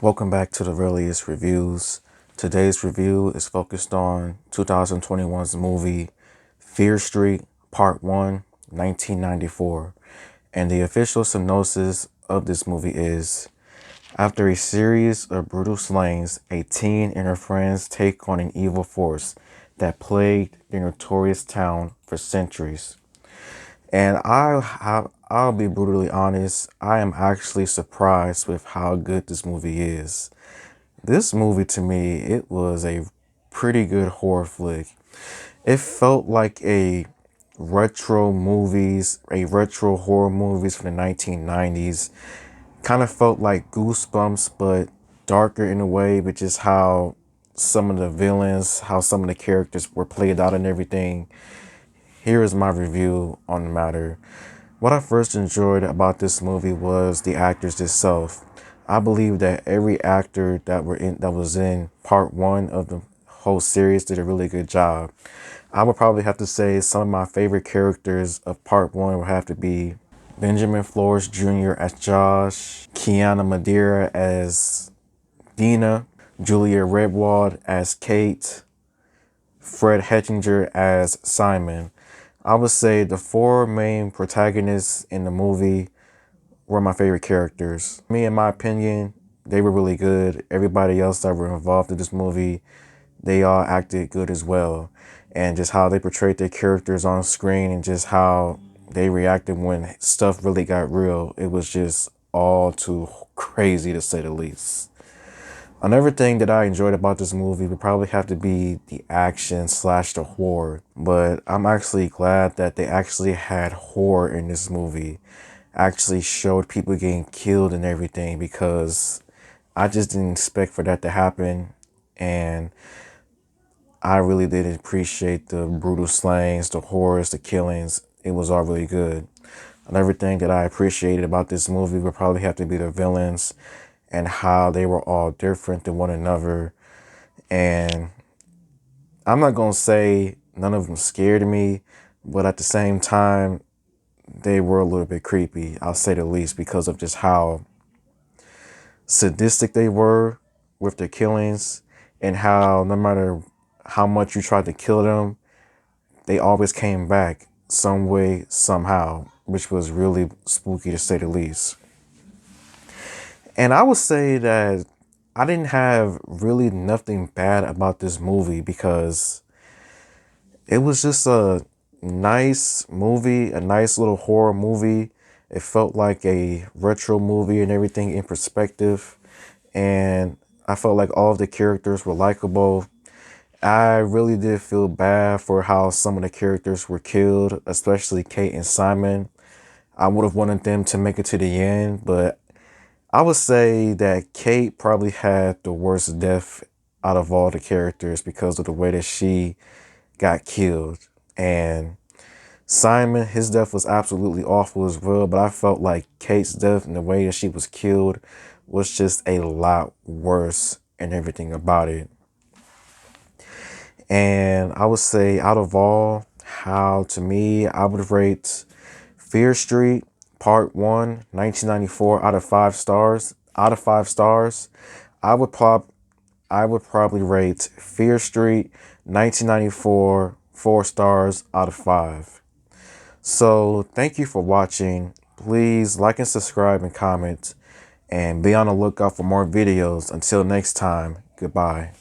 Welcome back to the Earliest Reviews. Today's review is focused on 2021's movie Fear Street Part 1, 1994. And the official synopsis of this movie is: after a series of brutal slayings, a teen and her friends take on an evil force that plagued the notorious town for centuries. And I'll be brutally honest, I am actually surprised with how good this movie is. This movie, to me, it was a pretty good horror flick. It felt like a retro horror movies from the 1990s. Kind of felt like Goosebumps, but darker in a way, but just how some of the villains, how some of the characters were played out and everything. Here is my review on the matter. What I first enjoyed about this movie was the actors itself. I believe that every actor that was in part one of the whole series did a really good job. I would probably have to say some of my favorite characters of part one would have to be Benjamin Flores Jr. as Josh, Kiana Madeira as Dina, Julia Redwald as Kate, Fred Hettinger as Simon. I would say the four main protagonists in the movie were my favorite characters. Me, in my opinion, they were really good. Everybody else that were involved in this movie, they all acted good as well. And just how they portrayed their characters on screen and just how they reacted when stuff really got real, it was just all too crazy to say the least. Another thing that I enjoyed about this movie would probably have to be the action slash the horror. But I'm actually glad that they actually had horror in this movie. Actually showed people getting killed and everything, because I just didn't expect for that to happen. And I really did appreciate the brutal slayings, the horrors, the killings. It was all really good. Another thing that I appreciated about this movie would probably have to be the villains and how they were all different than one another. And I'm not going to say none of them scared me, but at the same time, they were a little bit creepy, I'll say the least, because of just how sadistic they were with their killings, and how no matter how much you tried to kill them, they always came back some way, somehow, which was really spooky to say the least. And I would say that I didn't have really nothing bad about this movie, because it was just a nice movie, a nice little horror movie. It felt like a retro movie and everything in perspective. And I felt like all of the characters were likable. I really did feel bad for how some of the characters were killed, especially Kate and Simon. I would have wanted them to make it to the end, but I would say that Kate probably had the worst death out of all the characters because of the way that she got killed. And Simon, his death was absolutely awful as well, but I felt like Kate's death and the way that she was killed was just a lot worse and everything about it. And I would say out of all, how to me, I would rate Fear Street Part 1, 1994 out of 5 stars. Out of 5 stars, I would probably rate Fear Street 1994 4 stars out of 5. So thank you for watching. Please like and subscribe and comment, and be on the lookout for more videos. Until next time, goodbye.